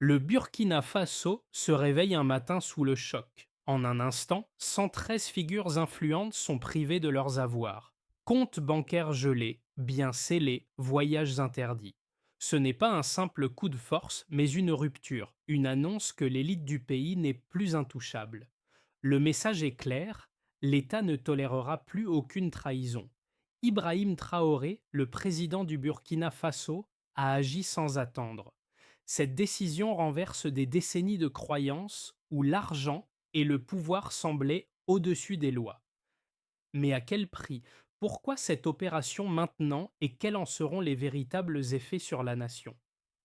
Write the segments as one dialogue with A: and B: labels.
A: Le Burkina Faso se réveille un matin sous le choc. En un instant, 113 figures influentes sont privées de leurs avoirs. Comptes bancaires gelés, biens scellés, voyages interdits. Ce n'est pas un simple coup de force, mais une rupture, une annonce que l'élite du pays n'est plus intouchable. Le message est clair, l'État ne tolérera plus aucune trahison. Ibrahim Traoré, le président du Burkina Faso, a agi sans attendre. Cette décision renverse des décennies de croyances où l'argent et le pouvoir semblaient au-dessus des lois. Mais à quel prix? Pourquoi cette opération maintenant et quels en seront les véritables effets sur la nation?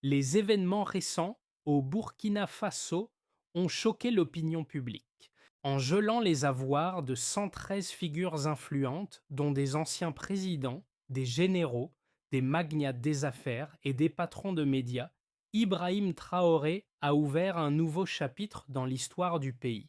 A: Les événements récents au Burkina Faso ont choqué l'opinion publique. En gelant les avoirs de 113 figures influentes, dont des anciens présidents, des généraux, des magnates des affaires et des patrons de médias, Ibrahim Traoré a ouvert un nouveau chapitre dans l'histoire du pays.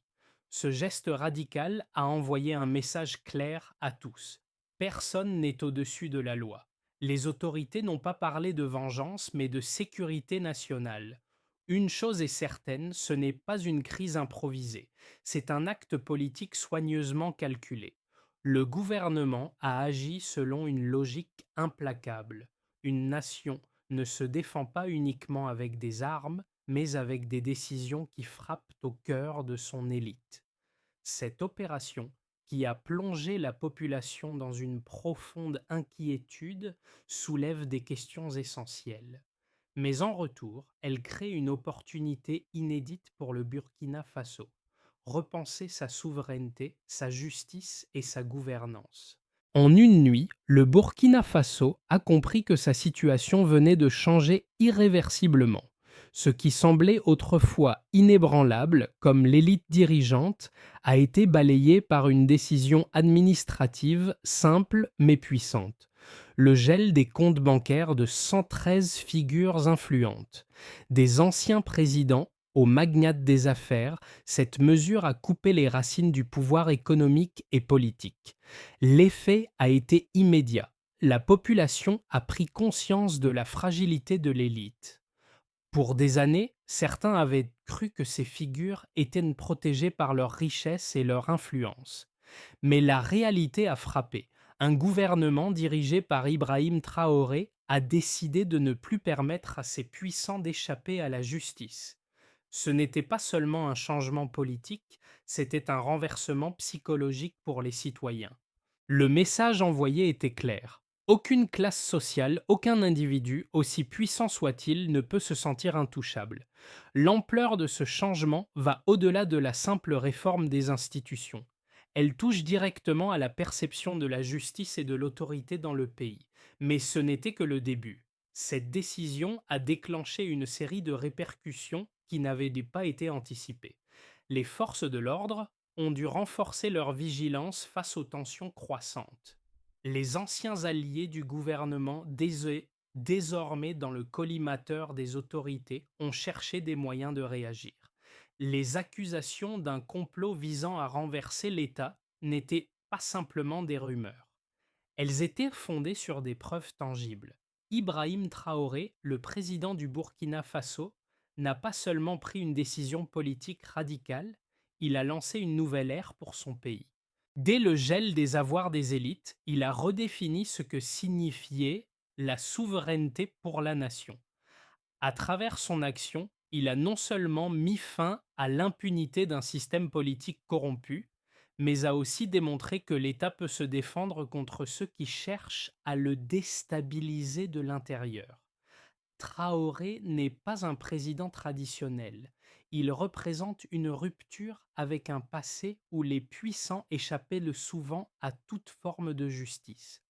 A: Ce geste radical a envoyé un message clair à tous. Personne n'est au-dessus de la loi. Les autorités n'ont pas parlé de vengeance, mais de sécurité nationale. Une chose est certaine, ce n'est pas une crise improvisée, c'est un acte politique soigneusement calculé. Le gouvernement a agi selon une logique implacable. Une nation ne se défend pas uniquement avec des armes, mais avec des décisions qui frappent au cœur de son élite. Cette opération, qui a plongé la population dans une profonde inquiétude, soulève des questions essentielles. Mais en retour, elle crée une opportunité inédite pour le Burkina Faso. Repenser sa souveraineté, sa justice et sa gouvernance. En une nuit, le Burkina Faso a compris que sa situation venait de changer irréversiblement. Ce qui semblait autrefois inébranlable, comme l'élite dirigeante, a été balayé par une décision administrative simple mais puissante: le gel des comptes bancaires de 113 figures influentes. Des anciens présidents aux magnates des affaires, cette mesure a coupé les racines du pouvoir économique et politique. L'effet a été immédiat. La population a pris conscience de la fragilité de l'élite. Pour des années, certains avaient cru que ces figures étaient protégées par leur richesse et leur influence. Mais la réalité a frappé. Un gouvernement dirigé par Ibrahim Traoré a décidé de ne plus permettre à ses puissants d'échapper à la justice. Ce n'était pas seulement un changement politique, c'était un renversement psychologique pour les citoyens. Le message envoyé était clair. Aucune classe sociale, aucun individu, aussi puissant soit-il, ne peut se sentir intouchable. L'ampleur de ce changement va au-delà de la simple réforme des institutions. Elle touche directement à la perception de la justice et de l'autorité dans le pays. Mais ce n'était que le début. Cette décision a déclenché une série de répercussions qui n'avaient pas été anticipées. Les forces de l'ordre ont dû renforcer leur vigilance face aux tensions croissantes. Les anciens alliés du gouvernement, désormais dans le collimateur des autorités, ont cherché des moyens de réagir. Les accusations d'un complot visant à renverser l'État n'étaient pas simplement des rumeurs. Elles étaient fondées sur des preuves tangibles. Ibrahim Traoré, le président du Burkina Faso, n'a pas seulement pris une décision politique radicale, il a lancé une nouvelle ère pour son pays. Dès le gel des avoirs des élites, il a redéfini ce que signifiait la souveraineté pour la nation. À travers son action, il a non seulement mis fin à l'impunité d'un système politique corrompu, mais a aussi démontré que l'État peut se défendre contre ceux qui cherchent à le déstabiliser de l'intérieur. Traoré n'est pas un président traditionnel. Il représente une rupture avec un passé où les puissants échappaient le souvent à toute forme de justice.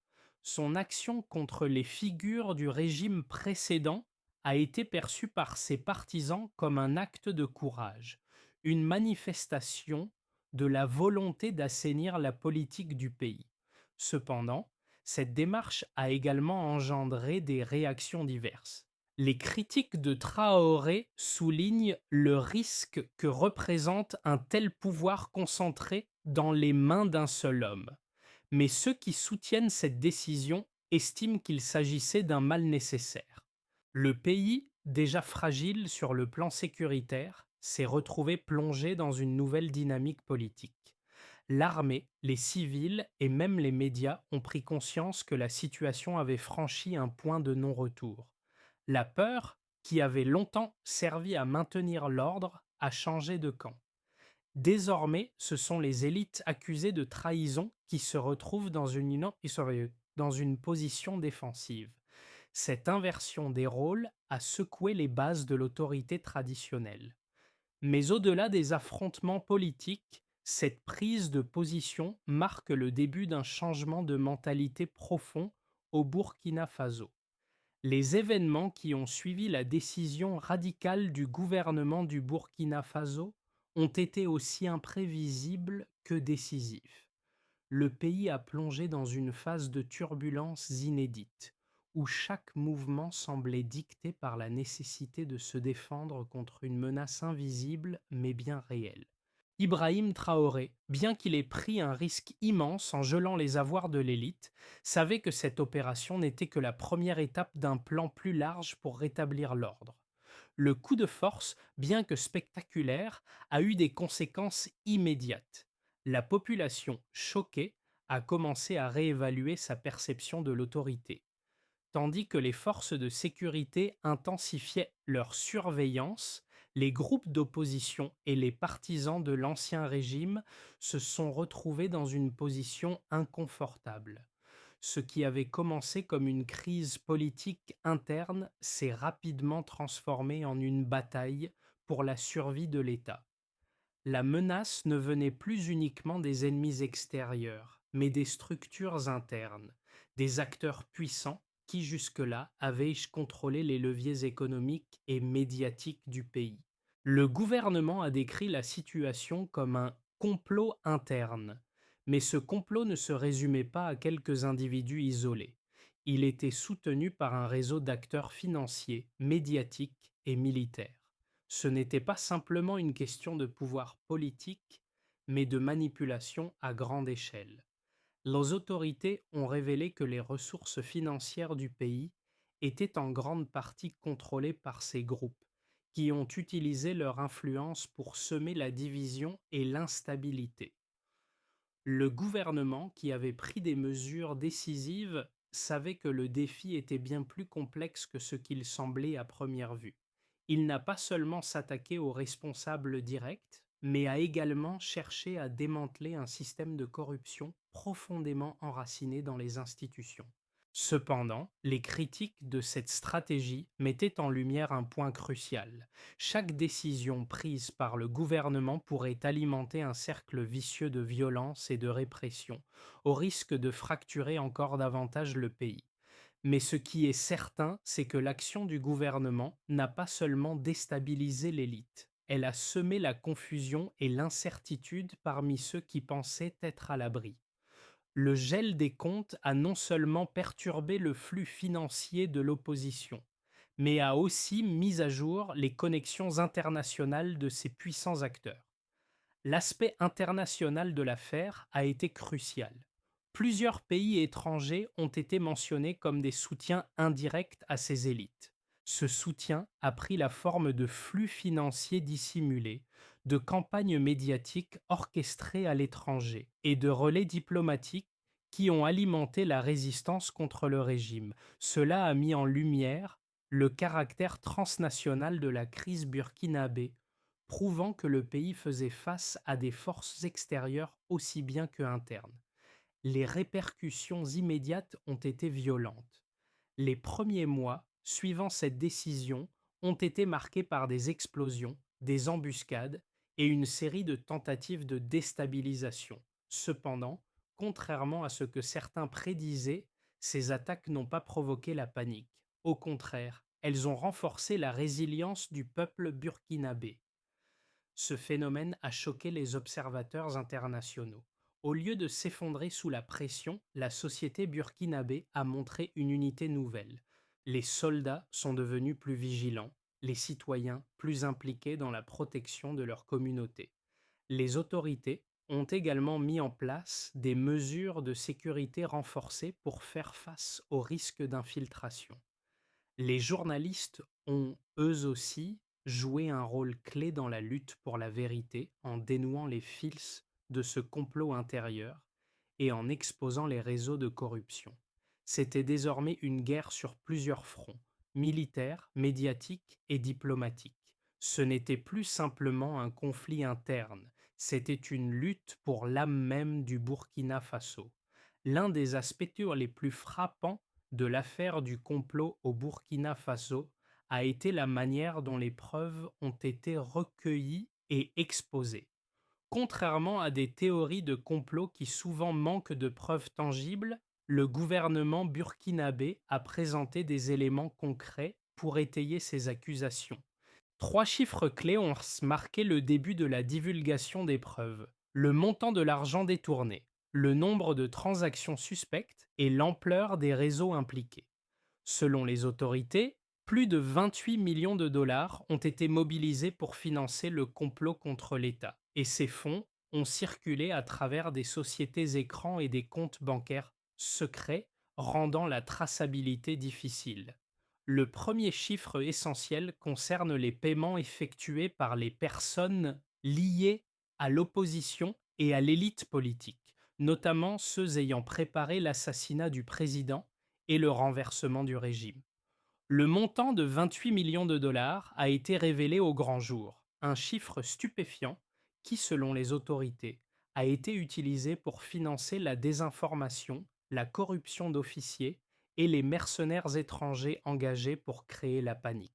A: Son action contre les figures du régime précédent a été perçue par ses partisans comme un acte de courage, une manifestation de la volonté d'assainir la politique du pays. Cependant, cette démarche a également engendré des réactions diverses. Les critiques de Traoré soulignent le risque que représente un tel pouvoir concentré dans les mains d'un seul homme. Mais ceux qui soutiennent cette décision estiment qu'il s'agissait d'un mal nécessaire. Le pays déjà fragile sur le plan sécuritaire, s'est retrouvé plongé dans une nouvelle dynamique politique. L'armée, les civils et même les médias ont pris conscience que la situation avait franchi un point de non-retour. La peur, qui avait longtemps servi à maintenir l'ordre, a changé de camp. Désormais, ce sont les élites accusées de trahison qui se retrouvent dans une position défensive. Cette inversion des rôles a secoué les bases de l'autorité traditionnelle. Mais au-delà des affrontements politiques, cette prise de position marque le début d'un changement de mentalité profond au Burkina Faso. Les événements qui ont suivi la décision radicale du gouvernement du Burkina Faso ont été aussi imprévisibles que décisifs. Le pays a plongé dans une phase de turbulence inédite, où chaque mouvement semblait dicté par la nécessité de se défendre contre une menace invisible mais bien réelle. Ibrahim Traoré, bien qu'il ait pris un risque immense en gelant les avoirs de l'élite, savait que cette opération n'était que la première étape d'un plan plus large pour rétablir l'ordre. Le coup de force, bien que spectaculaire, a eu des conséquences immédiates. La population, choquée, a commencé à réévaluer sa perception de l'autorité. Tandis que les forces de sécurité intensifiaient leur surveillance, les groupes d'opposition et les partisans de l'ancien régime se sont retrouvés dans une position inconfortable. Ce qui avait commencé comme une crise politique interne s'est rapidement transformé en une bataille pour la survie de l'État. La menace ne venait plus uniquement des ennemis extérieurs, mais des structures internes, des acteurs puissants qui jusque-là avaient contrôlé les leviers économiques et médiatiques du pays. Le gouvernement a décrit la situation comme un complot interne, mais ce complot ne se résumait pas à quelques individus isolés. Il était soutenu par un réseau d'acteurs financiers, médiatiques et militaires. Ce n'était pas simplement une question de pouvoir politique, mais de manipulation à grande échelle. Les autorités ont révélé que les ressources financières du pays étaient en grande partie contrôlées par ces groupes, qui ont utilisé leur influence pour semer la division et l'instabilité. Le gouvernement, qui avait pris des mesures décisives, savait que le défi était bien plus complexe que ce qu'il semblait à première vue. Il n'a pas seulement s'attaqué aux responsables directs, mais a également cherché à démanteler un système de corruption profondément enraciné dans les institutions. Cependant, les critiques de cette stratégie mettaient en lumière un point crucial. Chaque décision prise par le gouvernement pourrait alimenter un cercle vicieux de violence et de répression, au risque de fracturer encore davantage le pays. Mais ce qui est certain, c'est que l'action du gouvernement n'a pas seulement déstabilisé l'élite, elle a semé la confusion et l'incertitude parmi ceux qui pensaient être à l'abri. Le gel des comptes a non seulement perturbé le flux financier de l'opposition, mais a aussi mis à jour les connexions internationales de ces puissants acteurs. L'aspect international de l'affaire a été crucial. Plusieurs pays étrangers ont été mentionnés comme des soutiens indirects à ces élites. Ce soutien a pris la forme de flux financiers dissimulés, de campagnes médiatiques orchestrées à l'étranger et de relais diplomatiques qui ont alimenté la résistance contre le régime. Cela a mis en lumière le caractère transnational de la crise burkinabé, prouvant que le pays faisait face à des forces extérieures aussi bien que internes. Les répercussions immédiates ont été violentes. Les premiers mois suivant cette décision ont été marqués par des explosions, des embuscades et une série de tentatives de déstabilisation. Cependant, contrairement à ce que certains prédisaient, ces attaques n'ont pas provoqué la panique. Au contraire, elles ont renforcé la résilience du peuple burkinabé. Ce phénomène a choqué les observateurs internationaux. Au lieu de s'effondrer sous la pression, la société burkinabé a montré une unité nouvelle. Les soldats sont devenus plus vigilants, les citoyens plus impliqués dans la protection de leur communauté. Les autorités ont également mis en place des mesures de sécurité renforcées pour faire face aux risques d'infiltration. Les journalistes ont, eux aussi, joué un rôle clé dans la lutte pour la vérité en dénouant les fils de ce complot intérieur et en exposant les réseaux de corruption. C'était désormais une guerre sur plusieurs fronts, militaire, médiatique et diplomatique. Ce n'était plus simplement un conflit interne, c'était une lutte pour l'âme même du Burkina Faso. L'un des aspects les plus frappants de l'affaire du complot au Burkina Faso a été la manière dont les preuves ont été recueillies et exposées. Contrairement à des théories de complot qui souvent manquent de preuves tangibles, le gouvernement burkinabé a présenté des éléments concrets pour étayer ses accusations. Trois chiffres clés ont marqué le début de la divulgation des preuves: le montant de l'argent détourné, le nombre de transactions suspectes et l'ampleur des réseaux impliqués. Selon les autorités, plus de 28 millions de dollars ont été mobilisés pour financer le complot contre l'État, et ces fonds ont circulé à travers des sociétés écrans et des comptes bancaires secrets, rendant la traçabilité difficile. Le premier chiffre essentiel concerne les paiements effectués par les personnes liées à l'opposition et à l'élite politique, notamment ceux ayant préparé l'assassinat du président et le renversement du régime. Le montant de 28 millions de dollars a été révélé au grand jour, un chiffre stupéfiant qui, selon les autorités, a été utilisé pour financer la désinformation, la corruption d'officiers et les mercenaires étrangers engagés pour créer la panique.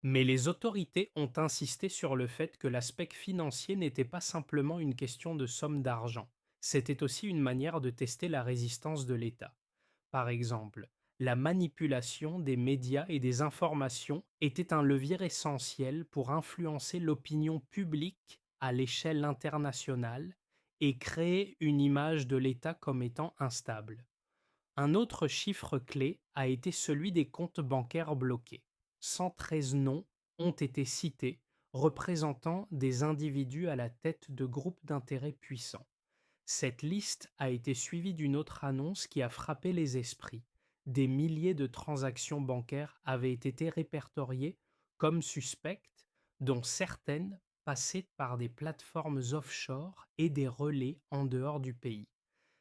A: Mais les autorités ont insisté sur le fait que l'aspect financier n'était pas simplement une question de somme d'argent, c'était aussi une manière de tester la résistance de l'État. Par exemple, la manipulation des médias et des informations était un levier essentiel pour influencer l'opinion publique à l'échelle internationale et créer une image de l'État comme étant instable. Un autre chiffre clé a été celui des comptes bancaires bloqués. 113 noms ont été cités, représentant des individus à la tête de groupes d'intérêts puissants. Cette liste a été suivie d'une autre annonce qui a frappé les esprits. Des milliers de transactions bancaires avaient été répertoriées comme suspectes, dont certaines passaient par des plateformes offshore et des relais en dehors du pays.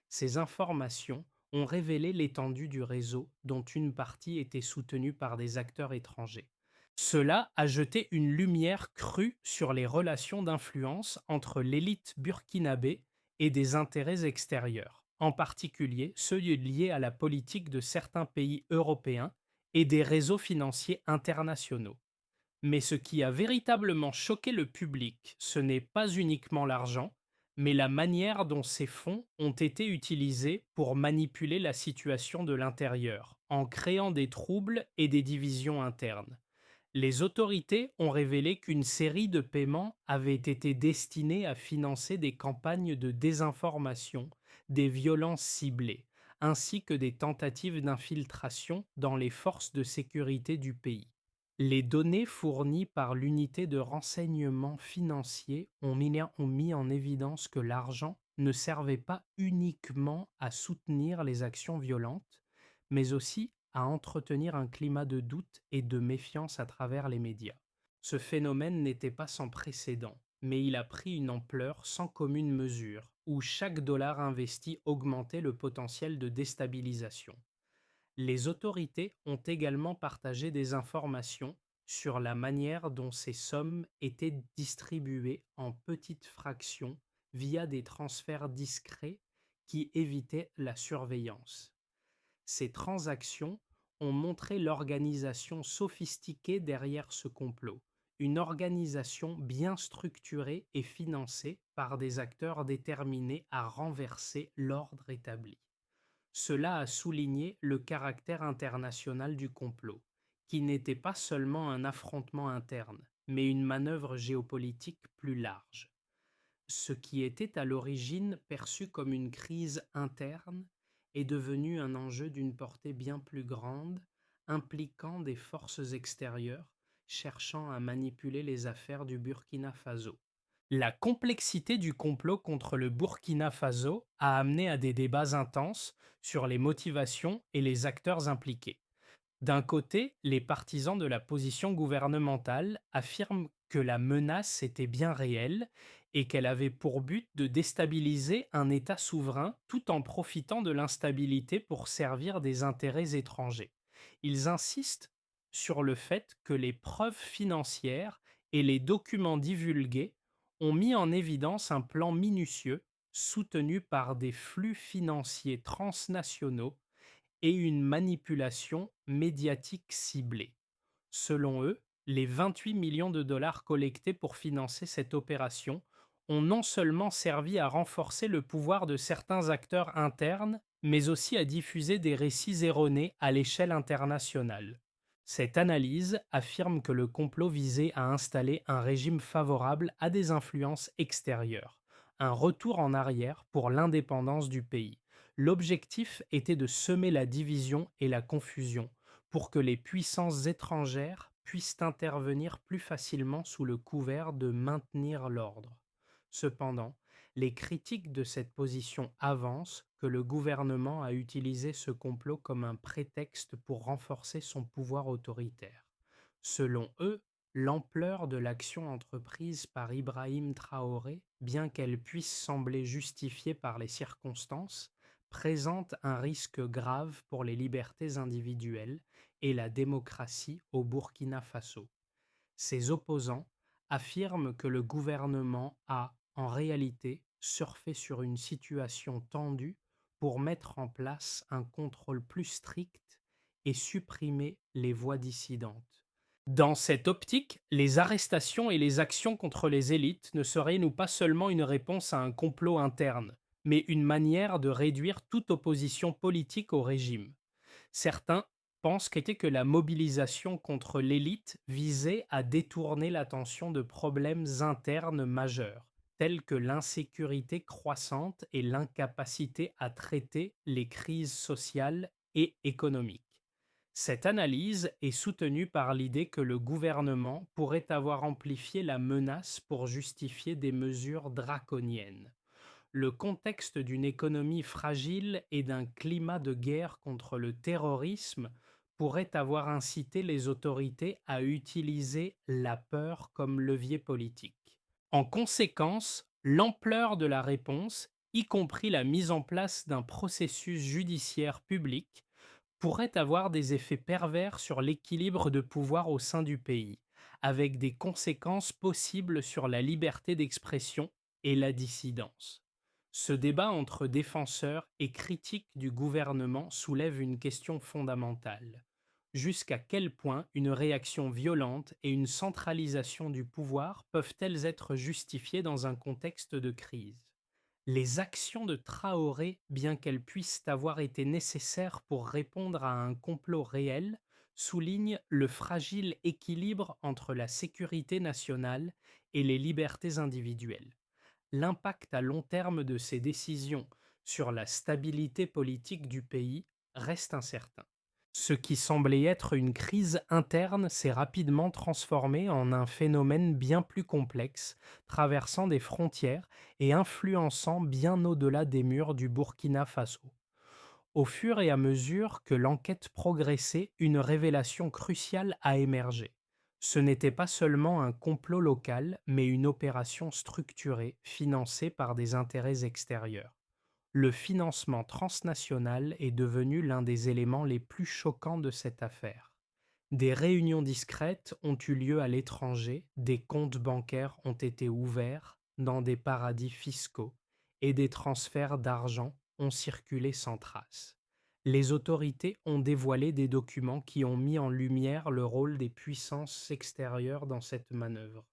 A: Ces informations ont révélé l'étendue du réseau, dont une partie était soutenue par des acteurs étrangers. Cela a jeté une lumière crue sur les relations d'influence entre l'élite burkinabé et des intérêts extérieurs, en particulier ceux liés à la politique de certains pays européens et des réseaux financiers internationaux. Mais ce qui a véritablement choqué le public, ce n'est pas uniquement l'argent, mais la manière dont ces fonds ont été utilisés pour manipuler la situation de l'intérieur, en créant des troubles et des divisions internes. Les autorités ont révélé qu'une série de paiements avait été destinés à financer des campagnes de désinformation, des violences ciblées, ainsi que des tentatives d'infiltration dans les forces de sécurité du pays. Les données fournies par l'unité de renseignement financier ont mis en évidence que l'argent ne servait pas uniquement à soutenir les actions violentes, mais aussi à entretenir un climat de doute et de méfiance à travers les médias. Ce phénomène n'était pas sans précédent, mais il a pris une ampleur sans commune mesure, où chaque dollar investi augmentait le potentiel de déstabilisation. Les autorités ont également partagé des informations sur la manière dont ces sommes étaient distribuées en petites fractions via des transferts discrets qui évitaient la surveillance. Ces transactions ont montré l'organisation sophistiquée derrière ce complot, une organisation bien structurée et financée par des acteurs déterminés à renverser l'ordre établi. Cela a souligné le caractère international du complot, qui n'était pas seulement un affrontement interne, mais une manœuvre géopolitique plus large. Ce qui était à l'origine perçu comme une crise interne est devenu un enjeu d'une portée bien plus grande, impliquant des forces extérieures cherchant à manipuler les affaires du Burkina Faso. La complexité du complot contre le Burkina Faso a amené à des débats intenses sur les motivations et les acteurs impliqués. D'un côté, les partisans de la position gouvernementale affirment que la menace était bien réelle et qu'elle avait pour but de déstabiliser un État souverain tout en profitant de l'instabilité pour servir des intérêts étrangers. Ils insistent sur le fait que les preuves financières et les documents divulgués ont mis en évidence un plan minutieux soutenu par des flux financiers transnationaux et une manipulation médiatique ciblée. Selon eux, les 28 millions de dollars collectés pour financer cette opération ont non seulement servi à renforcer le pouvoir de certains acteurs internes, mais aussi à diffuser des récits erronés à l'échelle internationale. Cette analyse affirme que le complot visait à installer un régime favorable à des influences extérieures, un retour en arrière pour l'indépendance du pays. L'objectif était de semer la division et la confusion pour que les puissances étrangères puissent intervenir plus facilement sous le couvert de maintenir l'ordre. Cependant, les critiques de cette position avancent que le gouvernement a utilisé ce complot comme un prétexte pour renforcer son pouvoir autoritaire. Selon eux, l'ampleur de l'action entreprise par Ibrahim Traoré, bien qu'elle puisse sembler justifiée par les circonstances, présente un risque grave pour les libertés individuelles et la démocratie au Burkina Faso. Ses opposants affirment que le gouvernement a, en réalité, surfé sur une situation tendue pour mettre en place un contrôle plus strict et supprimer les voix dissidentes. Dans cette optique, les arrestations et les actions contre les élites ne seraient nous pas seulement une réponse à un complot interne, mais une manière de réduire toute opposition politique au régime. Certains pensent que la mobilisation contre l'élite visait à détourner l'attention de problèmes internes majeurs, tels que l'insécurité croissante et l'incapacité à traiter les crises sociales et économiques. Cette analyse est soutenue par l'idée que le gouvernement pourrait avoir amplifié la menace pour justifier des mesures draconiennes. Le contexte d'une économie fragile et d'un climat de guerre contre le terrorisme pourrait avoir incité les autorités à utiliser la peur comme levier politique. En conséquence, l'ampleur de la réponse, y compris la mise en place d'un processus judiciaire public, pourrait avoir des effets pervers sur l'équilibre de pouvoir au sein du pays, avec des conséquences possibles sur la liberté d'expression et la dissidence. Ce débat entre défenseurs et critiques du gouvernement soulève une question fondamentale. Jusqu'à quel point une réaction violente et une centralisation du pouvoir peuvent-elles être justifiées dans un contexte de crise? Les actions de Traoré, bien qu'elles puissent avoir été nécessaires pour répondre à un complot réel, soulignent le fragile équilibre entre la sécurité nationale et les libertés individuelles. L'impact à long terme de ces décisions sur la stabilité politique du pays reste incertain. Ce qui semblait être une crise interne s'est rapidement transformé en un phénomène bien plus complexe, traversant des frontières et influençant bien au-delà des murs du Burkina Faso. Au fur et à mesure que l'enquête progressait, une révélation cruciale a émergé. Ce n'était pas seulement un complot local, mais une opération structurée, financée par des intérêts extérieurs. Le financement transnational est devenu l'un des éléments les plus choquants de cette affaire. Des réunions discrètes ont eu lieu à l'étranger, des comptes bancaires ont été ouverts dans des paradis fiscaux et des transferts d'argent ont circulé sans trace. Les autorités ont dévoilé des documents qui ont mis en lumière le rôle des puissances extérieures dans cette manœuvre.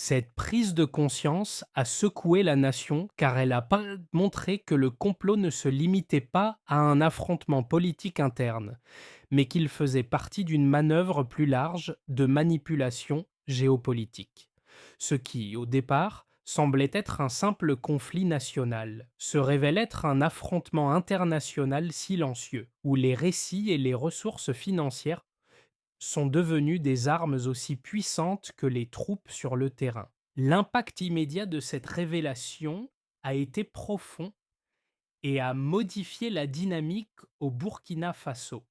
A: Cette prise de conscience a secoué la nation car elle a montré que le complot ne se limitait pas à un affrontement politique interne, mais qu'il faisait partie d'une manœuvre plus large de manipulation géopolitique. Ce qui, au départ, semblait être un simple conflit national, se révèle être un affrontement international silencieux, où les récits et les ressources financières sont devenues des armes aussi puissantes que les troupes sur le terrain. L'impact immédiat de cette révélation a été profond et a modifié la dynamique au Burkina Faso.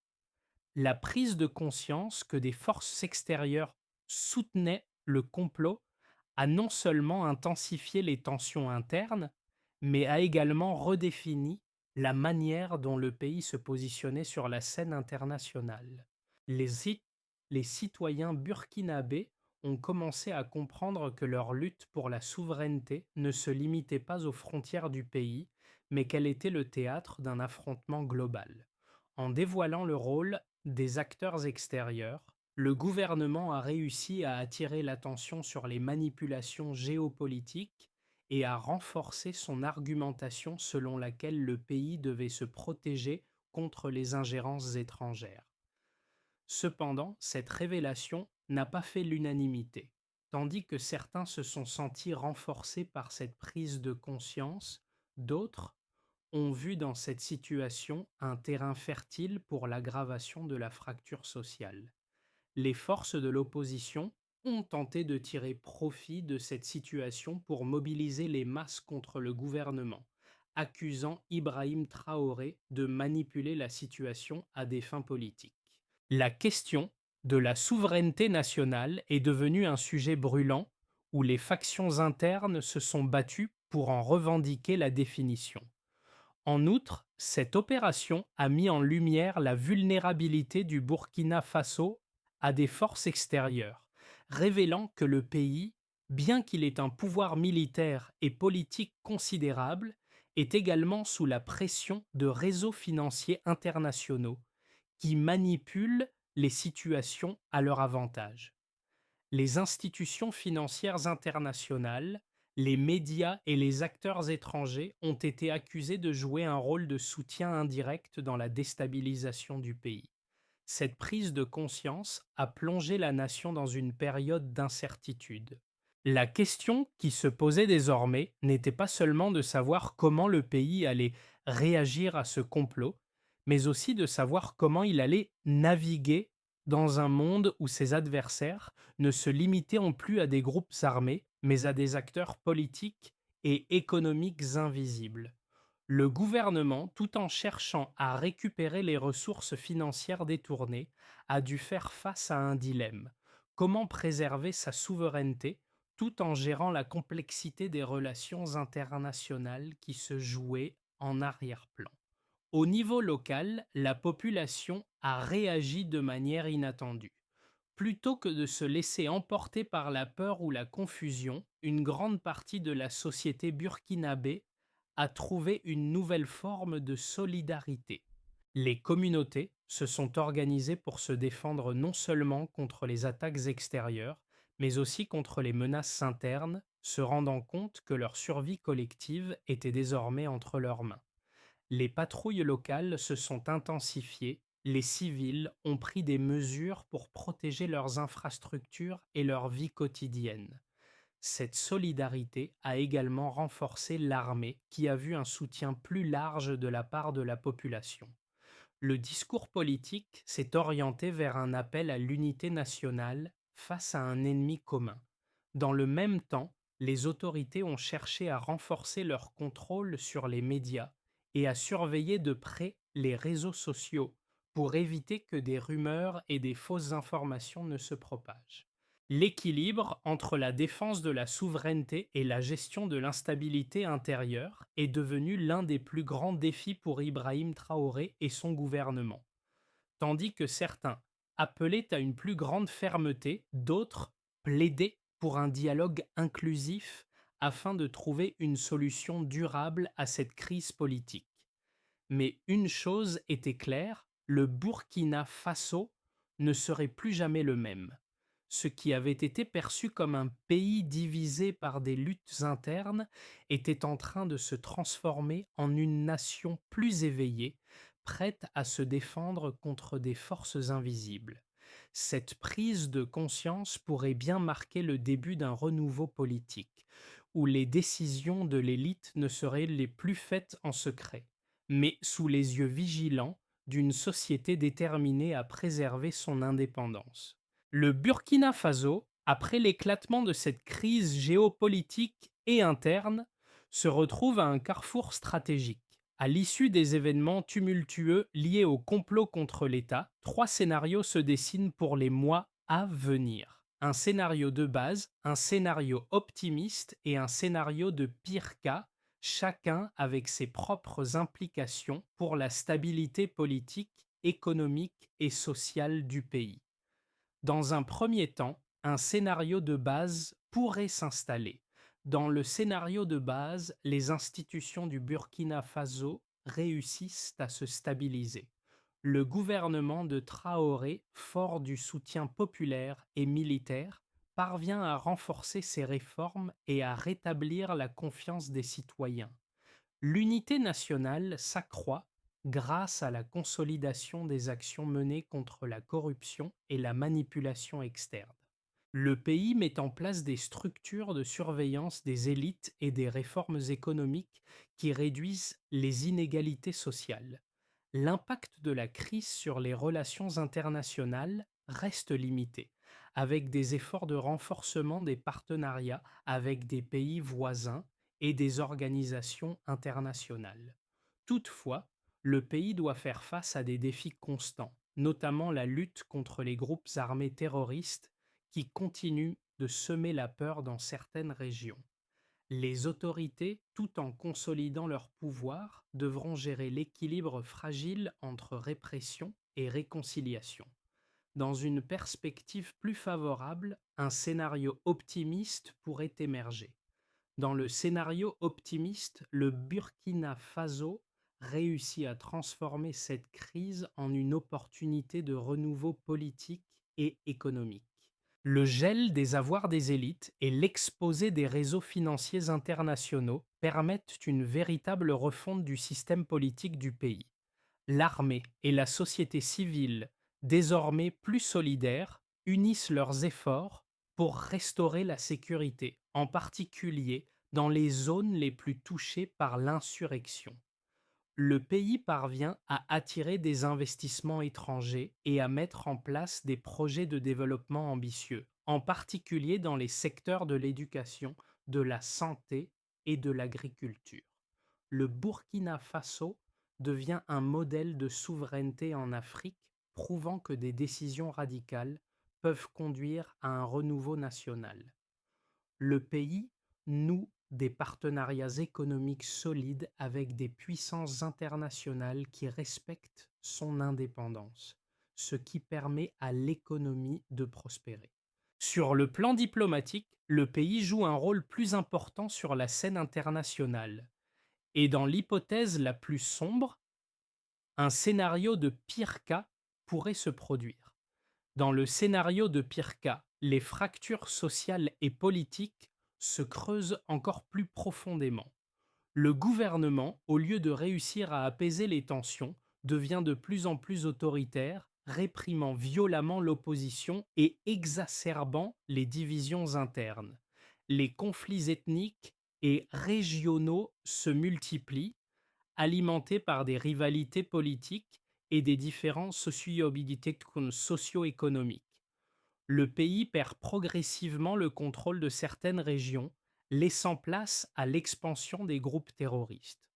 A: La prise de conscience que des forces extérieures soutenaient le complot a non seulement intensifié les tensions internes, mais a également redéfini la manière dont le pays se positionnait sur la scène internationale. Les, ci- les citoyens burkinabés ont commencé à comprendre que leur lutte pour la souveraineté ne se limitait pas aux frontières du pays, mais qu'elle était le théâtre d'un affrontement global. En dévoilant le rôle des acteurs extérieurs, le gouvernement a réussi à attirer l'attention sur les manipulations géopolitiques et à renforcer son argumentation selon laquelle le pays devait se protéger contre les ingérences étrangères. Cependant, cette révélation n'a pas fait l'unanimité. Tandis que certains se sont sentis renforcés par cette prise de conscience, d'autres ont vu dans cette situation un terrain fertile pour l'aggravation de la fracture sociale. Les forces de l'opposition ont tenté de tirer profit de cette situation pour mobiliser les masses contre le gouvernement, accusant Ibrahim Traoré de manipuler la situation à des fins politiques. La question de la souveraineté nationale est devenue un sujet brûlant où les factions internes se sont battues pour en revendiquer la définition. En outre, cette opération a mis en lumière la vulnérabilité du Burkina Faso à des forces extérieures, révélant que le pays, bien qu'il ait un pouvoir militaire et politique considérable, est également sous la pression de réseaux financiers internationaux qui manipulent les situations à leur avantage. Les institutions financières internationales, les médias et les acteurs étrangers ont été accusés de jouer un rôle de soutien indirect dans la déstabilisation du pays. Cette prise de conscience a plongé la nation dans une période d'incertitude. La question qui se posait désormais n'était pas seulement de savoir comment le pays allait réagir à ce complot, mais aussi de savoir comment il allait naviguer dans un monde où ses adversaires ne se limitaient plus à des groupes armés, mais à des acteurs politiques et économiques invisibles. Le gouvernement, tout en cherchant à récupérer les ressources financières détournées, a dû faire face à un dilemme. Comment préserver sa souveraineté tout en gérant la complexité des relations internationales qui se jouaient en arrière-plan? Au niveau local, la population a réagi de manière inattendue. Plutôt que de se laisser emporter par la peur ou la confusion, une grande partie de la société burkinabé a trouvé une nouvelle forme de solidarité. Les communautés se sont organisées pour se défendre non seulement contre les attaques extérieures, mais aussi contre les menaces internes, se rendant compte que leur survie collective était désormais entre leurs mains. Les patrouilles locales se sont intensifiées, les civils ont pris des mesures pour protéger leurs infrastructures et leur vie quotidienne. Cette solidarité a également renforcé l'armée qui a vu un soutien plus large de la part de la population. Le discours politique s'est orienté vers un appel à l'unité nationale face à un ennemi commun. Dans le même temps, les autorités ont cherché à renforcer leur contrôle sur les médias et à surveiller de près les réseaux sociaux pour éviter que des rumeurs et des fausses informations ne se propagent. L'équilibre entre la défense de la souveraineté et la gestion de l'instabilité intérieure est devenu l'un des plus grands défis pour Ibrahim Traoré et son gouvernement. Tandis que certains appelaient à une plus grande fermeté, d'autres plaidaient pour un dialogue inclusif afin de trouver une solution durable à cette crise politique. Mais une chose était claire, le Burkina Faso ne serait plus jamais le même. Ce qui avait été perçu comme un pays divisé par des luttes internes était en train de se transformer en une nation plus éveillée, prête à se défendre contre des forces invisibles. Cette prise de conscience pourrait bien marquer le début d'un renouveau politique, où les décisions de l'élite ne seraient les plus faites en secret, mais sous les yeux vigilants d'une société déterminée à préserver son indépendance. Le Burkina Faso, après l'éclatement de cette crise géopolitique et interne, se retrouve à un carrefour stratégique. À l'issue des événements tumultueux liés au complot contre l'État, trois scénarios se dessinent pour les mois à venir. Un scénario de base, un scénario optimiste et un scénario de pire cas, chacun avec ses propres implications pour la stabilité politique, économique et sociale du pays. Dans un premier temps, un scénario de base pourrait s'installer. Dans le scénario de base, les institutions du Burkina Faso réussissent à se stabiliser. Le gouvernement de Traoré, fort du soutien populaire et militaire, parvient à renforcer ses réformes et à rétablir la confiance des citoyens. L'unité nationale s'accroît grâce à la consolidation des actions menées contre la corruption et la manipulation externe. Le pays met en place des structures de surveillance des élites et des réformes économiques qui réduisent les inégalités sociales. L'impact de la crise sur les relations internationales reste limité, avec des efforts de renforcement des partenariats avec des pays voisins et des organisations internationales. Toutefois, le pays doit faire face à des défis constants, notamment la lutte contre les groupes armés terroristes qui continuent de semer la peur dans certaines régions. Les autorités, tout en consolidant leur pouvoir, devront gérer l'équilibre fragile entre répression et réconciliation. Dans une perspective plus favorable, un scénario optimiste pourrait émerger. Dans le scénario optimiste, le Burkina Faso réussit à transformer cette crise en une opportunité de renouveau politique et économique. Le gel des avoirs des élites et l'exposé des réseaux financiers internationaux permettent une véritable refonte du système politique du pays. L'armée et la société civile, désormais plus solidaires, unissent leurs efforts pour restaurer la sécurité, en particulier dans les zones les plus touchées par l'insurrection. Le pays parvient à attirer des investissements étrangers et à mettre en place des projets de développement ambitieux, en particulier dans les secteurs de l'éducation, de la santé et de l'agriculture. Le Burkina Faso devient un modèle de souveraineté en Afrique, prouvant que des décisions radicales peuvent conduire à un renouveau national. Le pays noue des partenariats économiques solides avec des puissances internationales qui respectent son indépendance, ce qui permet à l'économie de prospérer. Sur le plan diplomatique, le pays joue un rôle plus important sur la scène internationale. Et dans l'hypothèse la plus sombre, un scénario de pire cas pourrait se produire. Dans le scénario de pire cas, les fractures sociales et politiques se creusent encore plus profondément. Le gouvernement, au lieu de réussir à apaiser les tensions, devient de plus en plus autoritaire, réprimant violemment l'opposition et exacerbant les divisions internes. Les conflits ethniques et régionaux se multiplient, alimentés par des rivalités politiques et des différences socio-économiques. Le pays perd progressivement le contrôle de certaines régions, laissant place à l'expansion des groupes terroristes.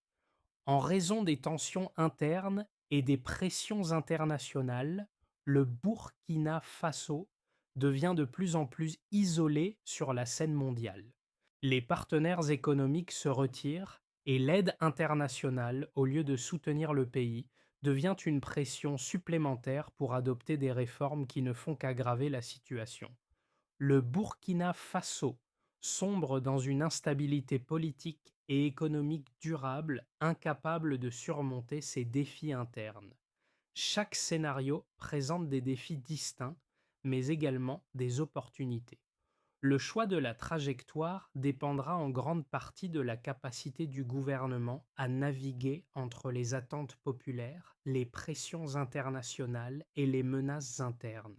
A: En raison des tensions internes et des pressions internationales, le Burkina Faso devient de plus en plus isolé sur la scène mondiale. Les partenaires économiques se retirent et l'aide internationale, au lieu de soutenir le pays, devient une pression supplémentaire pour adopter des réformes qui ne font qu'aggraver la situation. Le Burkina Faso sombre dans une instabilité politique et économique durable, incapable de surmonter ses défis internes. Chaque scénario présente des défis distincts, mais également des opportunités. Le choix de la trajectoire dépendra en grande partie de la capacité du gouvernement à naviguer entre les attentes populaires, les pressions internationales et les menaces internes.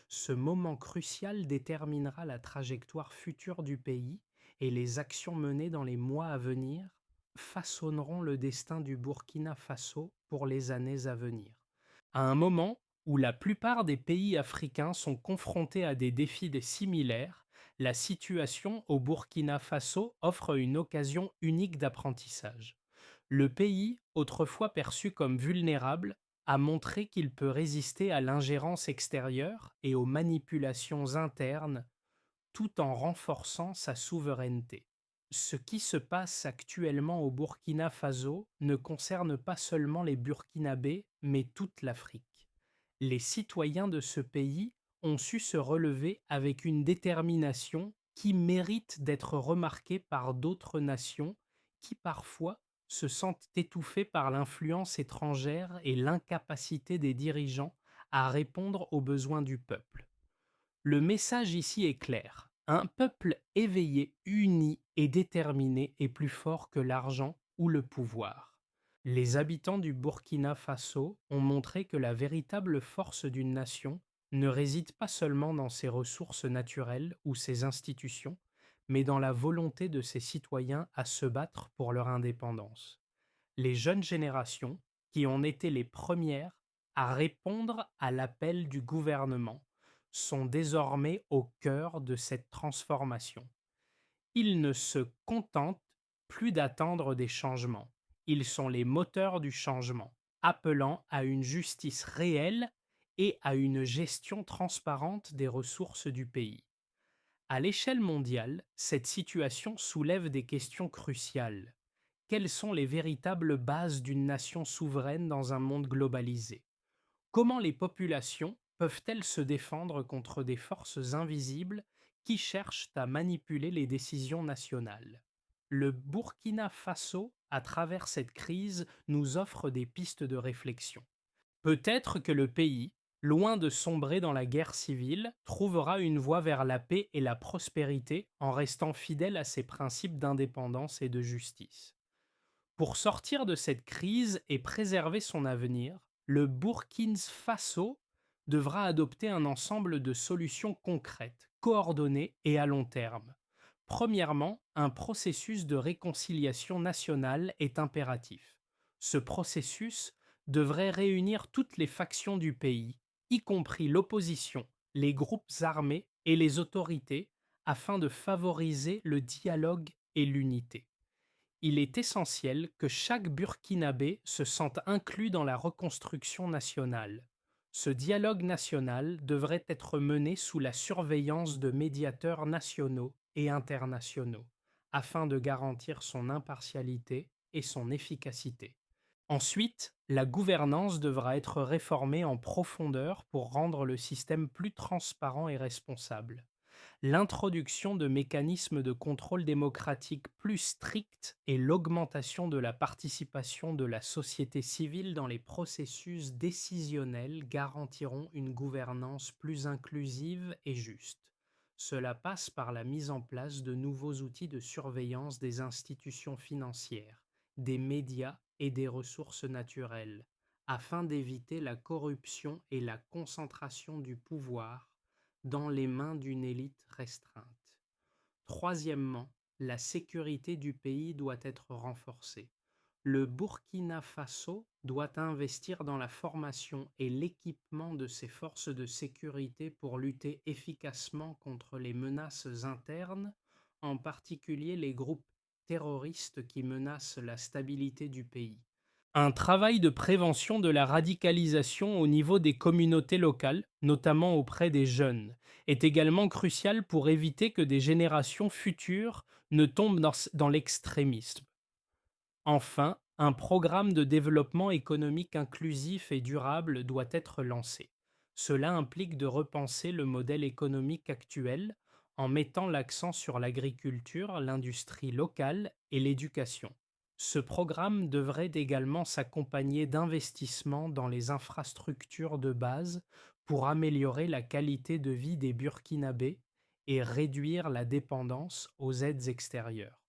A: Ce moment crucial déterminera la trajectoire future du pays et les actions menées dans les mois à venir façonneront le destin du Burkina Faso pour les années à venir. À un moment où la plupart des pays africains sont confrontés à des défis similaires, la situation au Burkina Faso offre une occasion unique d'apprentissage. Le pays, autrefois perçu comme vulnérable, a montré qu'il peut résister à l'ingérence extérieure et aux manipulations internes tout en renforçant sa souveraineté. Ce qui se passe actuellement au Burkina Faso ne concerne pas seulement les Burkinabés, mais toute l'Afrique. Les citoyens de ce pays ont su se relever avec une détermination qui mérite d'être remarquée par d'autres nations qui parfois se sentent étouffées par l'influence étrangère et l'incapacité des dirigeants à répondre aux besoins du peuple. Le message ici est clair. Un peuple éveillé, uni et déterminé est plus fort que l'argent ou le pouvoir. Les habitants du Burkina Faso ont montré que la véritable force d'une nation ne réside pas seulement dans ses ressources naturelles ou ses institutions, mais dans la volonté de ses citoyens à se battre pour leur indépendance. Les jeunes générations, qui ont été les premières à répondre à l'appel du gouvernement, sont désormais au cœur de cette transformation. Ils ne se contentent plus d'attendre des changements. Ils sont les moteurs du changement, appelant à une justice réelle et à une gestion transparente des ressources du pays. À l'échelle mondiale, cette situation soulève des questions cruciales. Quelles sont les véritables bases d'une nation souveraine dans un monde globalisé? Comment les populations peuvent-elles se défendre contre des forces invisibles qui cherchent à manipuler les décisions nationales? Le Burkina Faso, à travers cette crise, nous offre des pistes de réflexion. Peut-être que le pays, loin de sombrer dans la guerre civile, trouvera une voie vers la paix et la prospérité en restant fidèle à ses principes d'indépendance et de justice. Pour sortir de cette crise et préserver son avenir, le Burkina Faso devra adopter un ensemble de solutions concrètes, coordonnées et à long terme. Premièrement, un processus de réconciliation nationale est impératif. Ce processus devrait réunir toutes les factions du pays, y compris l'opposition, les groupes armés et les autorités, afin de favoriser le dialogue et l'unité. Il est essentiel que chaque Burkinabé se sente inclus dans la reconstruction nationale. Ce dialogue national devrait être mené sous la surveillance de médiateurs nationaux et internationaux, afin de garantir son impartialité et son efficacité. Ensuite, la gouvernance devra être réformée en profondeur pour rendre le système plus transparent et responsable. L'introduction de mécanismes de contrôle démocratique plus stricts et l'augmentation de la participation de la société civile dans les processus décisionnels garantiront une gouvernance plus inclusive et juste. Cela passe par la mise en place de nouveaux outils de surveillance des institutions financières, des médias et des ressources naturelles, afin d'éviter la corruption et la concentration du pouvoir dans les mains d'une élite restreinte. Troisièmement, la sécurité du pays doit être renforcée. Le Burkina Faso doit investir dans la formation et l'équipement de ses forces de sécurité pour lutter efficacement contre les menaces internes, en particulier les groupes terroristes qui menacent la stabilité du pays. Un travail de prévention de la radicalisation au niveau des communautés locales, notamment auprès des jeunes, est également crucial pour éviter que des générations futures ne tombent dans l'extrémisme. Enfin, un programme de développement économique inclusif et durable doit être lancé. Cela implique de repenser le modèle économique actuel en mettant l'accent sur l'agriculture, l'industrie locale et l'éducation. Ce programme devrait également s'accompagner d'investissements dans les infrastructures de base pour améliorer la qualité de vie des Burkinabés et réduire la dépendance aux aides extérieures.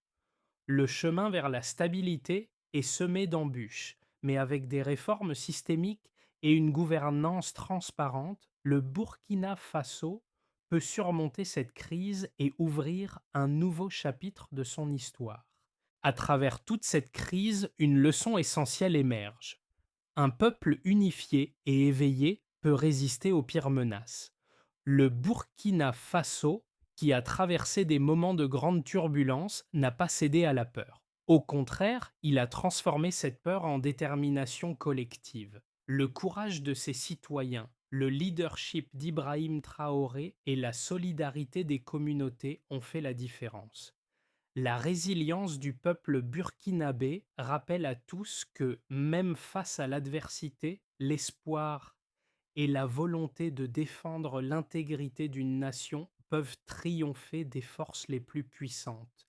A: Le chemin vers la stabilité est semé d'embûches, mais avec des réformes systémiques et une gouvernance transparente, le Burkina Faso peut surmonter cette crise et ouvrir un nouveau chapitre de son histoire. À travers toute cette crise, une leçon essentielle émerge. Un peuple unifié et éveillé peut résister aux pires menaces. Le Burkina Faso, qui a traversé des moments de grande turbulence, n'a pas cédé à la peur. Au contraire, il a transformé cette peur en détermination collective. Le courage de ses citoyens, le leadership d'Ibrahim Traoré et la solidarité des communautés ont fait la différence. La résilience du peuple burkinabé rappelle à tous que, même face à l'adversité, l'espoir et la volonté de défendre l'intégrité d'une nation peuvent triompher des forces les plus puissantes.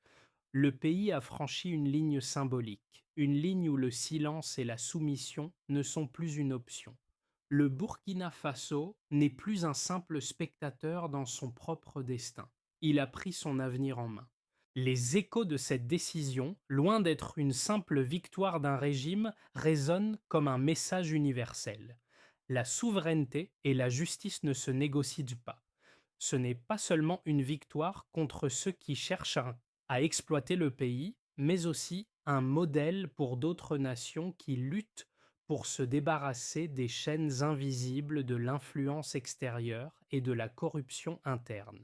A: Le pays a franchi une ligne symbolique, une ligne où le silence et la soumission ne sont plus une option. Le Burkina Faso n'est plus un simple spectateur dans son propre destin. Il a pris son avenir en main. Les échos de cette décision, loin d'être une simple victoire d'un régime, résonnent comme un message universel. La souveraineté et la justice ne se négocient pas. Ce n'est pas seulement une victoire contre ceux qui cherchent à exploiter le pays, mais aussi un modèle pour d'autres nations qui luttent pour se débarrasser des chaînes invisibles de l'influence extérieure et de la corruption interne.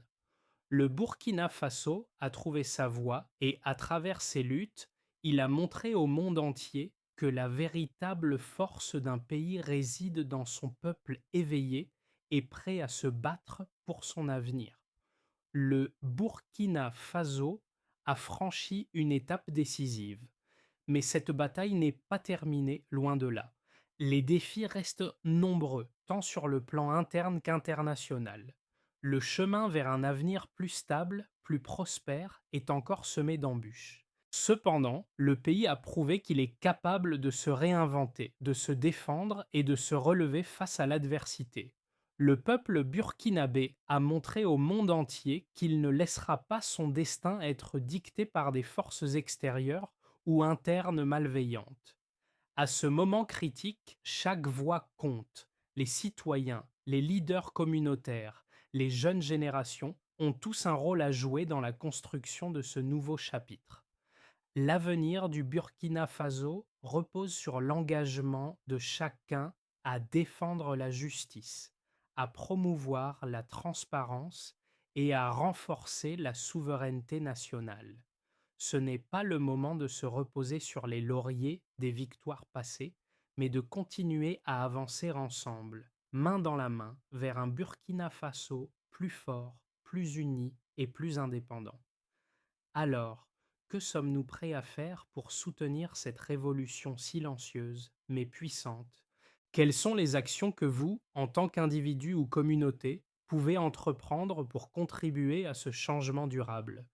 A: Le Burkina Faso a trouvé sa voie et, à travers ses luttes, il a montré au monde entier que la véritable force d'un pays réside dans son peuple éveillé et prêt à se battre pour son avenir. Le Burkina Faso a franchi une étape décisive. Mais cette bataille n'est pas terminée, loin de là. Les défis restent nombreux, tant sur le plan interne qu'international. Le chemin vers un avenir plus stable, plus prospère, est encore semé d'embûches. Cependant, le pays a prouvé qu'il est capable de se réinventer, de se défendre et de se relever face à l'adversité. Le peuple burkinabé a montré au monde entier qu'il ne laissera pas son destin être dicté par des forces extérieures ou internes malveillantes. À ce moment critique, chaque voix compte. Les citoyens, les leaders communautaires, les jeunes générations ont tous un rôle à jouer dans la construction de ce nouveau chapitre. L'avenir du Burkina Faso repose sur l'engagement de chacun à défendre la justice, à promouvoir la transparence et à renforcer la souveraineté nationale. Ce n'est pas le moment de se reposer sur les lauriers des victoires passées, mais de continuer à avancer ensemble, main dans la main, vers un Burkina Faso plus fort, plus uni et plus indépendant. Alors, que sommes-nous prêts à faire pour soutenir cette révolution silencieuse mais puissante? Quelles sont les actions que vous, en tant qu'individu ou communauté, pouvez entreprendre pour contribuer à ce changement durable?